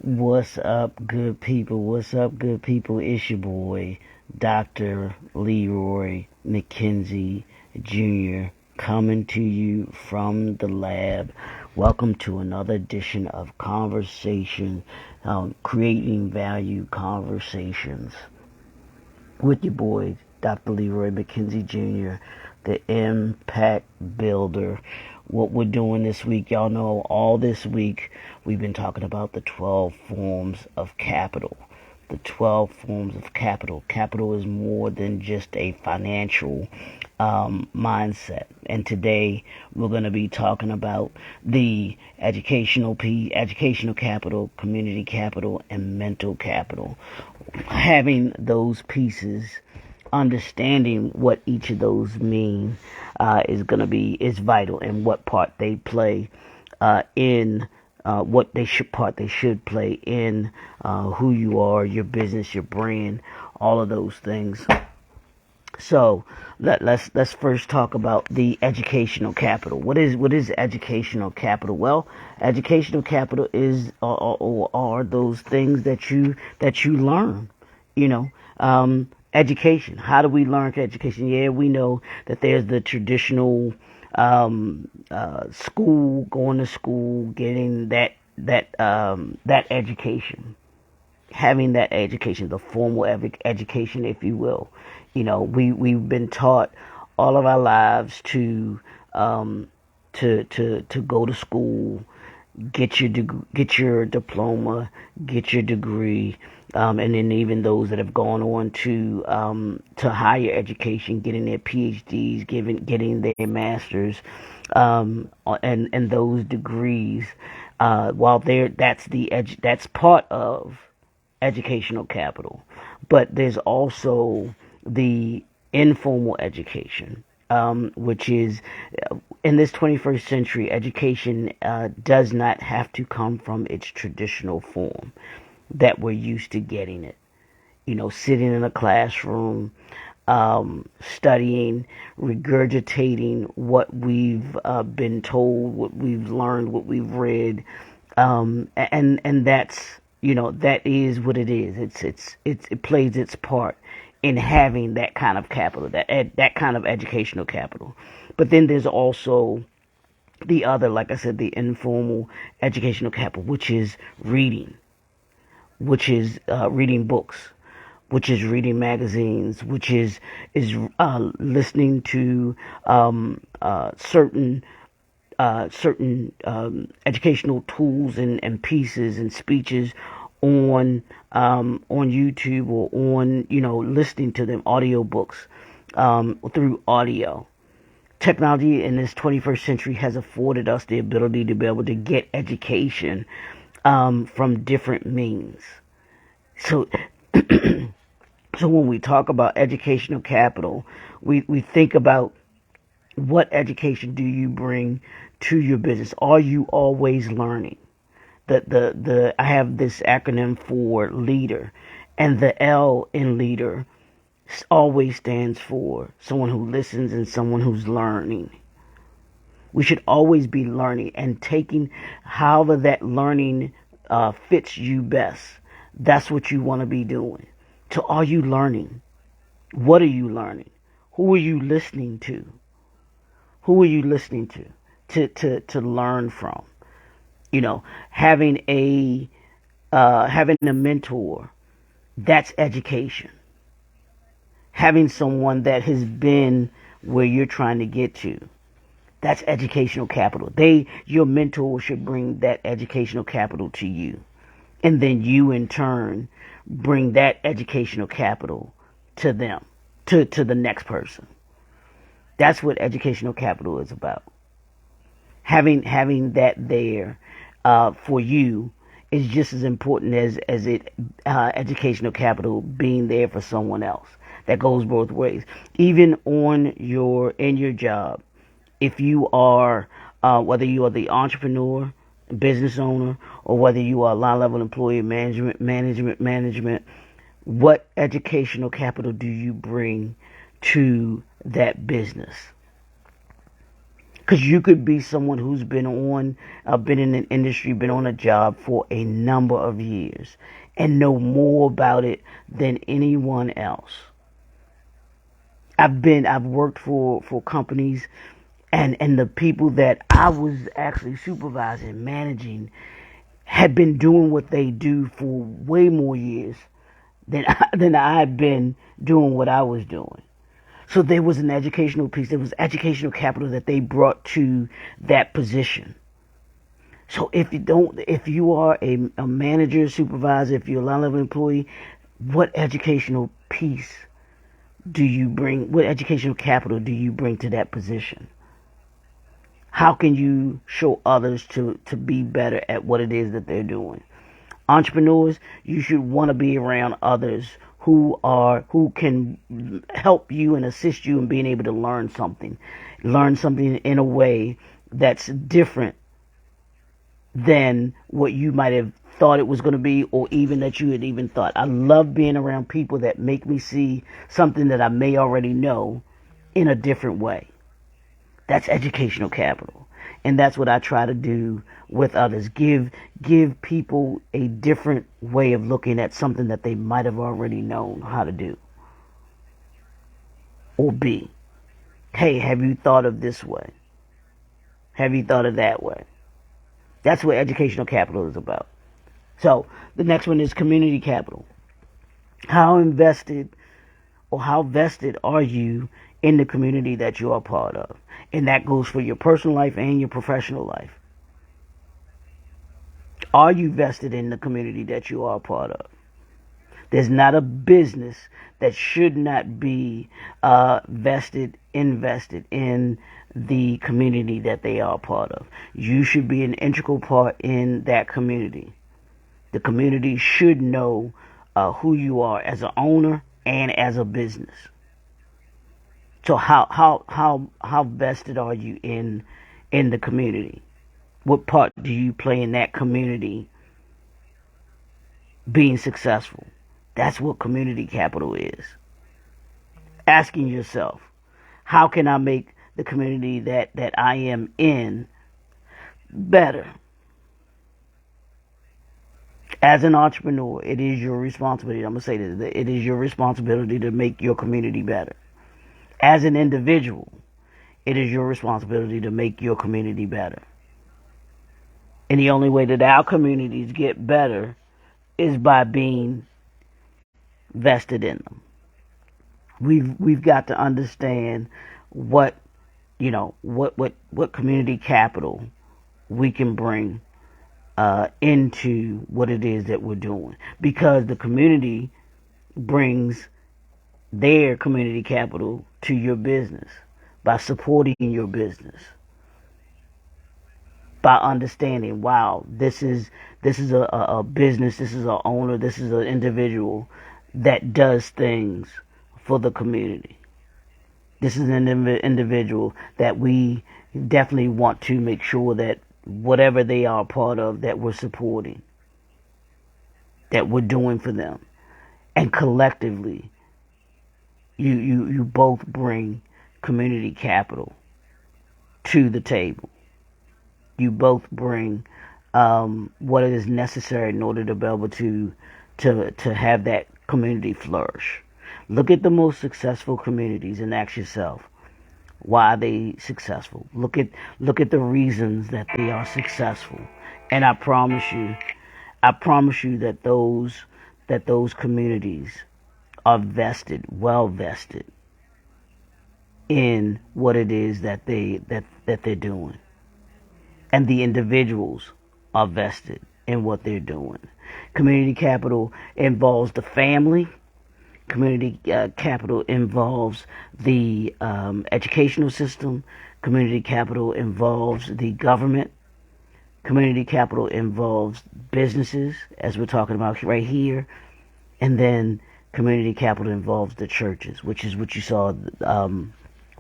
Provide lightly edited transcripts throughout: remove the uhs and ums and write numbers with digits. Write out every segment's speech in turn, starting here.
What's up, good people? What's up, good people? It's your boy, Dr. Leroy McKenzie Jr., coming to you from the lab. Welcome to another edition of Conversation, Creating Value Conversations with your boy, Dr. Leroy McKenzie Jr., the Impact Builder. What we're doing this week, y'all know all this week we've been talking about the 12 forms of capital. The 12 forms of capital. Capital is more than just a financial mindset. And today we're going to be talking about the educational capital, community capital, and mental capital. Having those pieces, understanding what each of those mean, is vital, and what part they play in what they should play in who you are, your business, your brand, all of those things. So let's first talk about the educational capital. What is educational capital? Well, educational capital are those things that you learn. You know, education. How do we learn education? Yeah, we know that there's the traditional school, going to school, getting that education, having that education, the formal education, if you will. You know, we've been taught all of our lives to go to school, get your diploma, get your degree, and then even those that have gone on to higher education, getting their PhDs, getting their masters, and those degrees. While that's part of educational capital, but there's also the informal education, which is in this 21st century, education does not have to come from its traditional form that we're used to getting it. You know, sitting in a classroom, studying, regurgitating what we've been told, what we've learned, what we've read, and that's, you know, that is what it is. It plays its part in having that kind of capital, that kind of educational capital. But then there's also the other, like I said, the informal educational capital, which is reading, which is reading books, which is reading magazines, which is listening to certain educational tools and pieces and speeches on YouTube, or on, you know, listening to them, audiobooks, through audio. Technology in this 21st century has afforded us the ability to be able to get education from different means. So, so when we talk about educational capital, we think about what education do you bring to your business? Are you always learning? I have this acronym for leader, and the L in leader always stands for someone who listens and someone who's learning. We should always be learning and taking however that learning fits you best. That's what you want to be doing. So are you learning? What are you learning? Who are you listening to? Who are you listening to learn from? You know, having a mentor, that's education. Having someone that has been where you're trying to get to, that's educational capital. Your mentor should bring that educational capital to you, and then you in turn bring that educational capital to them, to the next person. That's what educational capital is about. Having that there for you is just as important as educational capital being there for someone else. That goes both ways. Even in your job, if you are whether you are the entrepreneur, business owner, or whether you are a line level employee, management, what educational capital do you bring to that business? Because you could be someone who's been in an industry, been on a job for a number of years and know more about it than anyone else. I've worked for companies, and the people that I was actually supervising, managing, had been doing what they do for way more years than I'd been doing what I was doing. So there was an educational piece. There was educational capital that they brought to that position. So if you are a manager, supervisor, if you're a line level employee, what educational piece do you bring? What educational capital do you bring to that position? How can you show others to be better at what it is that they're doing? Entrepreneurs, you should want to be around others who can help you and assist you in being able to learn something in a way that's different than what you might have thought it was going to be, or even that you had even thought. I love being around people that make me see something that I may already know in a different way. That's educational capital. And that's what I try to do with others. Give people a different way of looking at something that they might have already known how to do or be. Hey, have you thought of this way? Have you thought of that way? That's what educational capital is about. So the next one is community capital. How invested or how vested are you in the community that you are part of? And that goes for your personal life and your professional life. Are you vested in the community that you are a part of? There's not a business that should not be invested in the community that they are a part of. You should be an integral part in that community. The community should know who you are as an owner and as a business. So how vested are you in the community? What part do you play in that community being successful? That's what community capital is. Asking yourself, how can I make the community that I am in better? As an entrepreneur, it is your responsibility. I'm going to say this. It is your responsibility to make your community better. As an individual, it is your responsibility to make your community better. And the only way that our communities get better is by being vested in them. We've got to understand what community capital we can bring into what it is that we're doing, because the community brings their community capital to your business by supporting your business, by understanding, wow, this is a business, this is an owner, this is an individual that does things for the community. This is an individual that we definitely want to make sure that whatever they are a part of, that we're supporting, that we're doing for them. And collectively, you both bring community capital to the table. You both bring what is necessary in order to be able to have that community flourish. Look at the most successful communities and ask yourself, why are they successful? Look at the reasons that they are successful. And I promise you that those communities are well vested in what it is that they're doing. And the individuals are vested in what they're doing. Community capital involves the family. Community capital involves the educational system. Community capital involves the government. Community capital involves businesses, as we're talking about right here. And then community capital involves the churches, which is what you saw.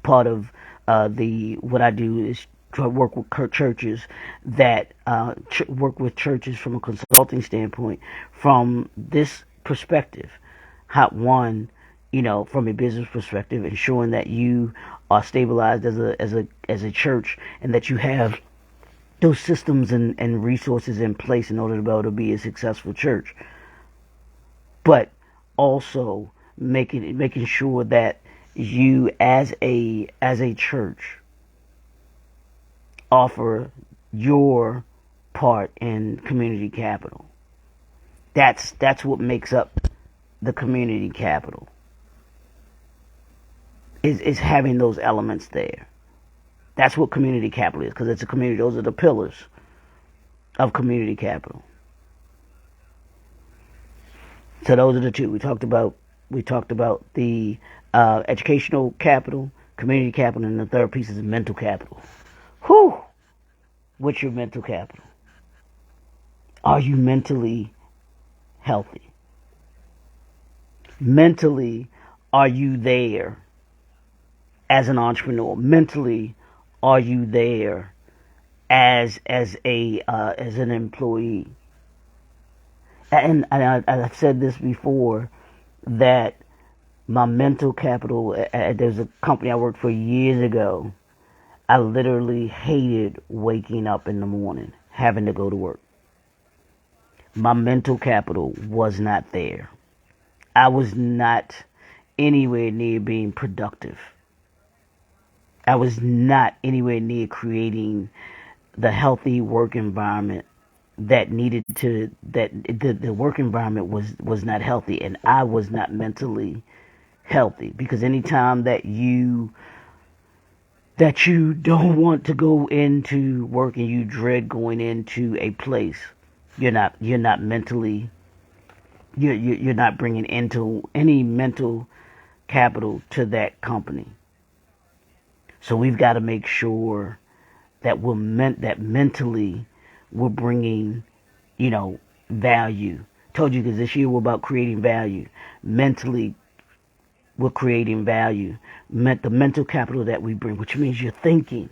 Part of what I do is try to work with churches that work with churches from a consulting standpoint, from this perspective. From a business perspective, ensuring that you are stabilized as a church, and that you have those systems and resources in place in order to be able to be a successful church. But also making sure that you as a church offer your part in community capital. That's what makes up the community capital. Is having those elements there. That's what community capital is, because it's a community. Those are the pillars of community capital. So those are the two we talked about. We talked about the educational capital, community capital, and the third piece is mental capital. Whew! What's your mental capital? Are you mentally healthy? Mentally, are you there as an entrepreneur? Mentally, are you there as an employee? And I've said this before, that my mental capital. There's a company I worked for years ago. I literally hated waking up in the morning, having to go to work. My mental capital was not there. I was not anywhere near being productive. I was not anywhere near creating the healthy work environment that needed to, that the work environment was not healthy, and I was not mentally healthy, because anytime that you don't want to go into work and you dread going into a place, you're not mentally, you're not bringing into any mental capital to that company. So we've got to make sure that that mentally we're bringing, value. Told you, because this year we're about creating value. Mentally, we're creating value. The mental capital that we bring, which means you're thinking.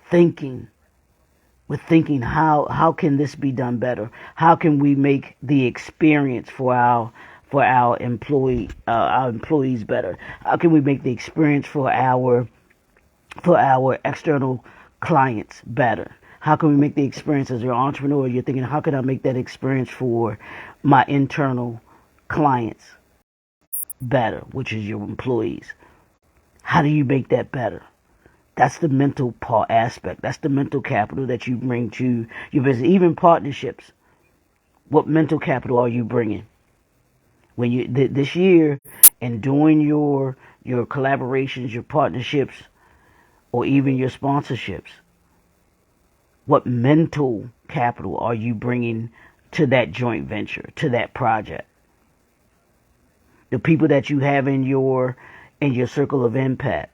We're thinking, how can this be done better? How can we make the experience for our employees better? How can we make the experience for our external clients better? How can we make the experience, as an entrepreneur, you're thinking, how can I make that experience for my internal clients better, which is your employees? How do you make that better? That's the mental part aspect. That's the mental capital that you bring to your business. Even partnerships. What mental capital are you bringing? When you this year, and doing your collaborations, your partnerships, or even your sponsorships, what mental capital are you bringing to that joint venture, to that project? The people that you have in your circle of impact,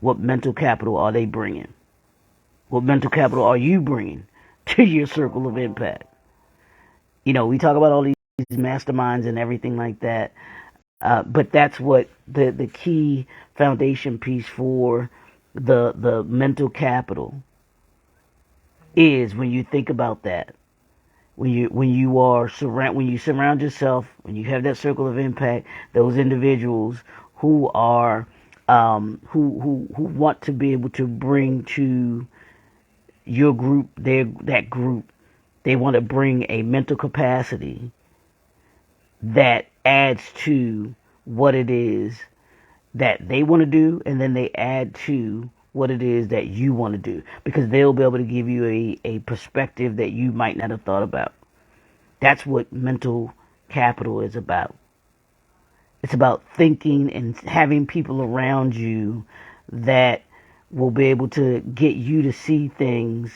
what mental capital are they bringing? What mental capital are you bringing to your circle of impact? We talk about all these masterminds and everything like that, but that's what the key foundation piece for the mental capital is. When you think about that, when you surround yourself, when you have that circle of impact, those individuals who are who want to be able to bring to your group, that group, they want to bring a mental capacity that adds to what it is that they want to do, and then they add to what it is that you want to do, because they'll be able to give you a perspective that you might not have thought about. That's what mental capital is about. It's about thinking and having people around you that will be able to get you to see things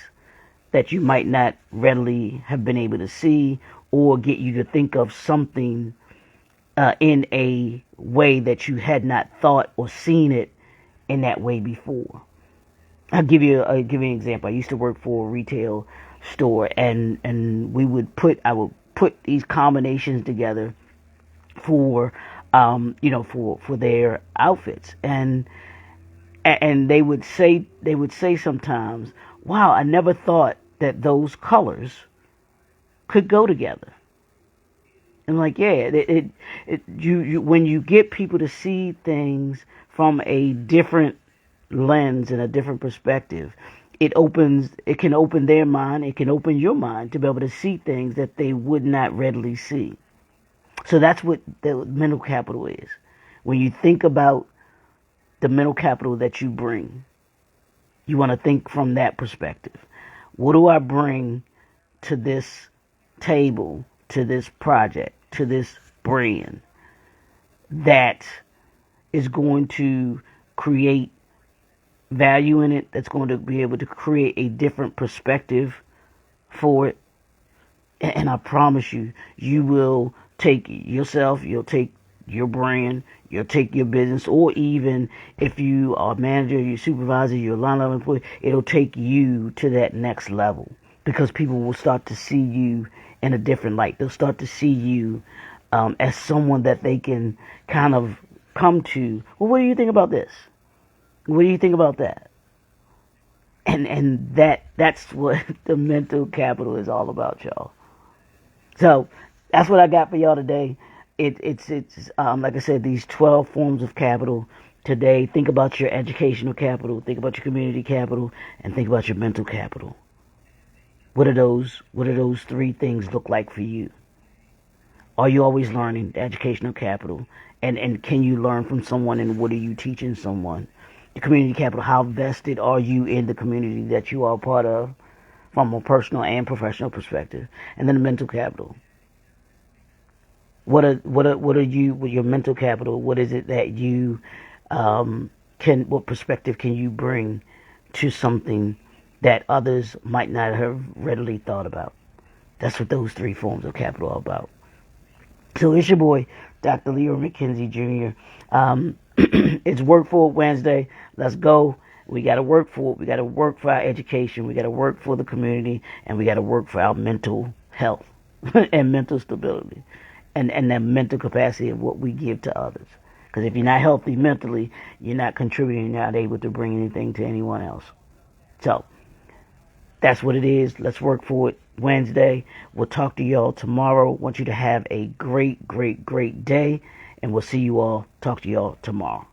that you might not readily have been able to see, or get you to think of something in a way that you had not thought or seen it in that way before. I'll give you an example. I used to work for a retail store, and I would put these combinations together for for their outfits, and they would say sometimes, "Wow, I never thought that those colors could go together." And like, yeah, you when you get people to see things from a different lens and a different perspective, it can open their mind, it can open your mind to be able to see things that they would not readily see. So that's what the mental capital is. When you think about the mental capital that you bring, you want to think from that perspective. What do I bring to this table, to this project, to this brand that is going to create value in it, that's going to be able to create a different perspective for it? And I promise you, you will take yourself, you'll take your brand, you'll take your business, or even if you are a manager, your supervisor, your line level employee, it'll take you to that next level, because people will start to see you in a different light. They'll start to see you as someone that they can kind of come to. Well, what do you think about this? What do you think about that? And that's what the mental capital is all about, y'all. So that's what I got for y'all today. It's like I said, these 12 forms of capital today. Think about your educational capital, think about your community capital, and think about your mental capital. What do those three things look like for you? Are you always learning? The educational capital, and can you learn from someone, and what are you teaching someone? The community capital, how vested are you in the community that you are part of from a personal and professional perspective? And then the mental capital. What are you with your mental capital? What is it that you what perspective can you bring to something that others might not have readily thought about? That's what those three forms of capital are about. So it's your boy, Dr. Leroy McKenzie Jr. It's Work For It Wednesday. Let's go. We got to work for it. We got to work for our education. We got to work for the community, and we got to work for our mental health and mental stability, and that mental capacity of what we give to others. Because if you're not healthy mentally, you're not contributing, you're not able to bring anything to anyone else. So that's what it is. Let's work for it Wednesday. We'll talk to y'all tomorrow. Want you to have a great, great, great day, and we'll see you all. Talk to y'all tomorrow.